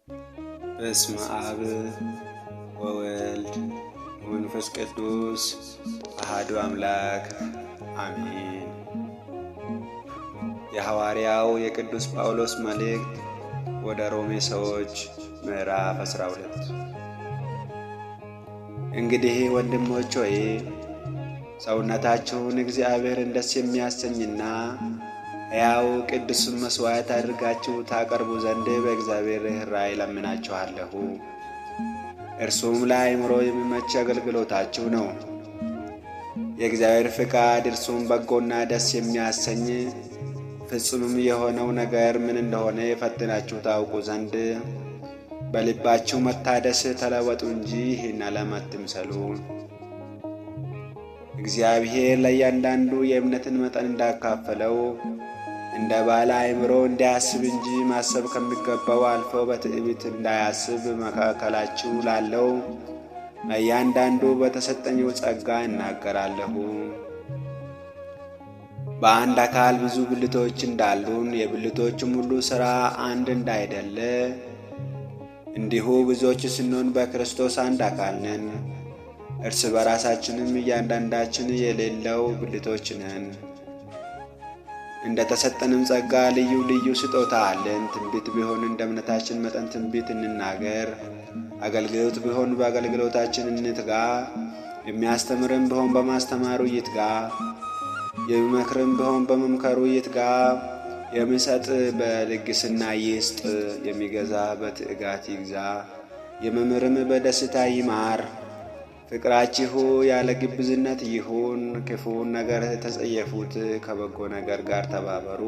በስመ አብ ወወልድ ወመንፈስ ቅዱስ አሐዱ አምላክ አሜን። የሐዋርያው የቅዱስ ጳውሎስ መልእክት ወደ ሮሜ ሰዎች ምዕራፍ 12። እንግዲህ ወንድሞች ሆይ ሰውነታችሁን እግዚአብሔርን ደስ የሚያሰኝና ሕያው ቅዱስም መሥዋዕት አድርጋችሁ ታቀርቡ ዘንድ በእግዚአብሔር ርኅራኄ እለምናችኋለሁ። እርሱም ለአእምሮ የሚመች አገልግሎታችሁ ነው። የእግዚአብሔር ፍቃድ እርሱም በጎና ደስ የሚያሰኝ ፍጹምም የሆነው ነገር ምን እንደሆነ ፈትናችሁ ታውቁ ዘንድ በልባችሁ መታደስ ተለወጡ እንጂ ይህን ዓለም አትምሰሉ። እግዚአብሔር ለእያንዳንዱ የእምነትን መጠን እንዳካፈለው እንደ ባለ አእምሮ እንዲያስብ እንጂ ማሰብ ከሚገባው አልፎ በትዕቢት እንዳያስብ በመካከላችሁ ላለው ለእያንዳንዱ በተሰጠኝው ጸጋ እናገራለሁ። በአንድ አካል ብዙ ብልቶች እንዳሉን የብልቶችም ሁሉ ሥራ አንድ እንዳይደለ እንዲሁ ብዙዎች ስንሆን በክርስቶስ አንድ አካል ነን። እርስ በራሳችንም እያንዳንዳችን የሌለው ብልቶች ነን። እንደ ተሰጠንም ጸጋ ልዩ ልዩ ስጦታ አለን። ትንቢት ቢሆን እንደ እምነታችን መጠን ትንቢት እንናገር። አገልግሎት ቢሆን በአገልግሎታችን እንትጋ። የሚያስተምርም ቢሆን በማስተማሩ ይትጋ። የሚመክርም ቢሆን በመምከሩ ይትጋ። የሚሰጥ በልግስና ይስጥ። የሚገዛ በትዕጋት ይግዛ። የሚምርም በደስታ ይማር። ፍቅራችሁ ያለ ግብዝነት ይሁን። ክፉውን ነገር ተጸየፉት፣ ከበጎ ነገር ጋር ተባበሩ።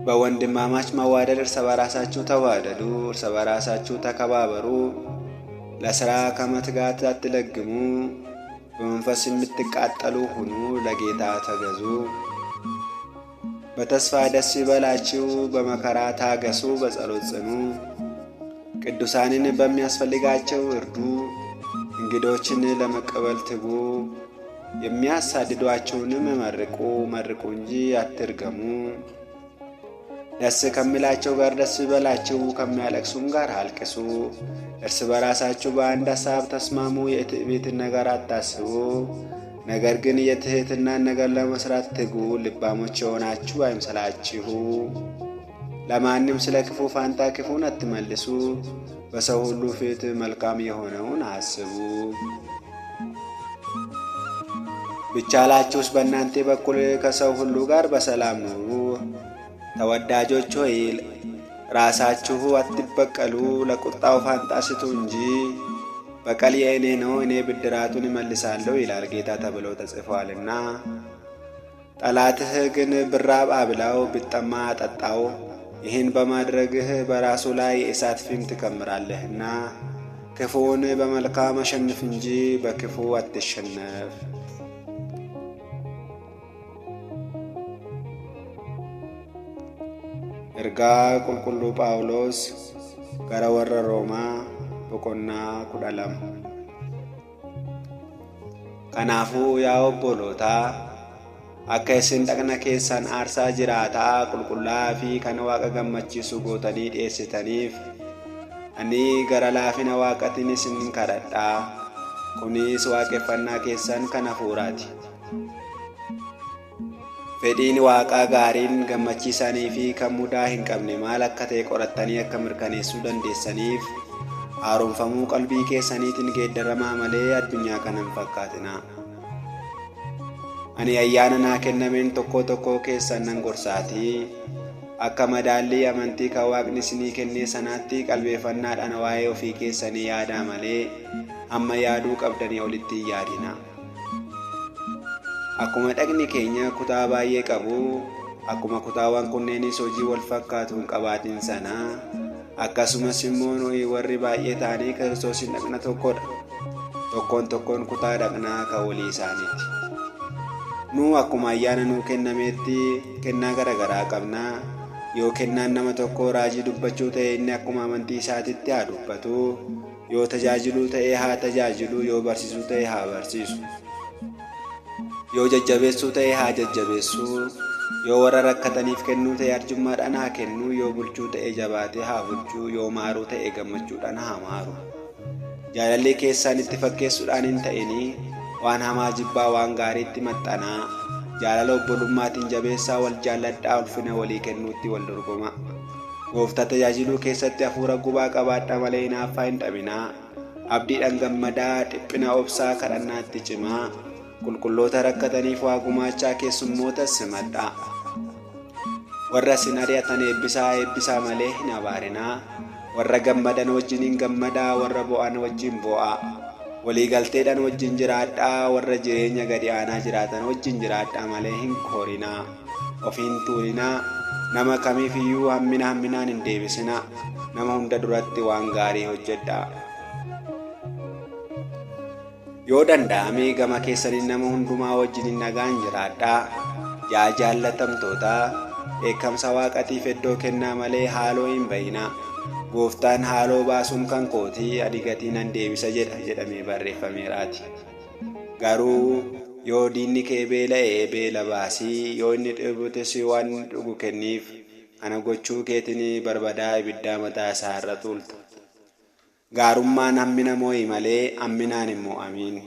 በወንድማማች መዋደድ እርስ በራሳችሁ ተዋደዱ፣ እርስ በራሳችሁ ተከባበሩ። ለሥራ ከመትጋት አትለግሙ። በመንፈስ የምትቃጠሉ ሁኑ፣ ለጌታ ተገዙ። በተስፋ ደስ ይበላችሁ፣ በመከራ ታገሱ፣ በጸሎት ጽኑ። ቅዱሳንን በሚያስፈልጋቸው እርዱ፣ እንግዶችን ለመቀበል ትጉ። የሚያሳድዷችሁንም መርቁ እንጂ አትርገሙ። ደስ ከሚላቸው ጋር ደስ ይበላችሁ፣ ከሚያለቅሱም ጋር አልቅሱ። እርስ በራሳችሁ በአንድ ሐሳብ ተስማሙ። የትዕቢትን ነገር አታስቡ፣ ነገር ግን የትሕትናን ነገር ለመሥራት ትጉ። ልባሞች የሆናችሁ አይምሰላችሁ። ለማንም ስለ ክፉ ፋንታ ክፉን አትመልሱ። በሰው ሁሉ ፊት መልካም የሆነውን አስቡ። ቢቻላችሁስ በእናንተ በኩል ከሰው ሁሉ ጋር በሰላም ኑሩ። ተወዳጆች ሆይ ራሳችሁ አትበቀሉ፣ ለቁጣው ፋንታ ስጡ እንጂ በቀል የእኔ ነው፣ እኔ ብድራቱን እመልሳለሁ ይላል ጌታ ተብሎ ተጽፏልና። ጠላትህ ግን ብራብ አብላው፣ ቢጠማ አጠጣው። ይህን በማድረግህ በራሱ ላይ የእሳት ፊም ትከምራለህና። ክፉውን በመልካም አሸንፍ እንጂ በክፉ አትሸነፍ። እርጋ ቁልቁሉ ጳውሎስ ገረ ወረ ሮማ ቦቆና ኩዳላም ከናፉ ያ ኦቦሎታ akka isin dhaqna keessan aarsaa jiraataa qulqullaa fi kan waaqa gammachiisu gootanii dhiyeessitaniif ani gara laafina waaqatiin isin kadhadhaa. Kunis waaqeffannaa keessan kan hafuuraati. Fedhiin waaqaa gaariin gammachiisanii fi kan mudaa hin qabne maal akka ta'e qorattanii akka mirkaneessuu dandeessaniif haaromfamuu qalbii keessaniitiin geeddaramaa malee addunyaa kana hin fakkaatina. Ani ayyaana naa kennameen tokko keessan nan gorsaatii. Akka madaallii amantii kan waaqni isinii kennee sanaatti qalbeeffannaadhaan waa'ee ofii keessanii yaadaa malee amma yaaduu qabdanii olitti hin yaadina. Akkuma dhagni keenya kutaa baay'ee qabu, akkuma kutaawwan kunneenis hojii wal fakkaatu hin qabaatin sana, akkasumas immoo nuyi warri baay'ee ta'anii Kiristoosiin dhagna tokkodha. Tokkoon kutaa dhagnaa kan walii isaaniiti. Nu akkuma ayyaana nuu kennameetti kennaa garagaraa qabna. Yoo kennaan nama tokko raajii dubbachuu ta'e inni akkuma amantii isaatitti haa dubbatu. Yoo tajaajiluu ta'e haa tajaajilu. Yoo barsiisuu ta'e haa barsiisu. Yoo jajjabeessuu ta'e haa jajjabeessu. yoo warra rakkataniif kennuu ta'e arjummaadhaan haa kennu, yoo bulchuu ta'e jabaatee haa bulchuu, yoo maaruu ta'e gammachuudhaan haa maaru. Jaalalli keessaan itti fakkeessuudhaan hin ta'inii, waan hamaa jibbaa waan gaariitti maxxanaa. Jaalala obbolummaatiin jabeessaa wal jaalladhaa, ulfina walii kennuutti wal dorgoma. Gooftaa tajaajiluu keessatti hafuura gubaa qabaadhaa malee hinaaffaa hin dhabinaa. Abdiidhaan gammadaa, dhiphina obsaa, kadhannaatti cimaa. Qulqulloota rakkataniif waa gumaachaa, keessummootas simadhaa. Warra isin ari'atan eebbisaa malee hin abaarinaa. Warra gammadan wajjin gammadaa, warra bo'an wajjin bo'aa. Walii galteedhaan wajjin jiraadhaa, warra jireenya gadi aanaa jiraatan wajjin jiraadhaa malee hin koorinaa. Ofiin tuulinaa, nama kamiif iyyuu hamminaan hin deebisinaa. Nama hunda duratti waan gaarii hojjedhaa. Yoo danda'ame gama keessaniin nama hundumaa wajjin nagaan jiraadhaa. Yaa jaallatamtootaa, dheekkamsa Waaqatiif iddoo kennaa malee haaloo hin bayinaa. Gooftaan haaloo baasuun kan kootii, ani gatii nan deebisa jedhamee barreeffameeraati. Garuu yoo diinni kee beela'e beela baasii, yoo inni dheebotes waan dhugu kenniif. Kana gochuu keetiin barbadaa ibiddaa mataa isaa irra tuulta. Gaarummaan hammina moo'i malee hamminaan hin mo'amiin.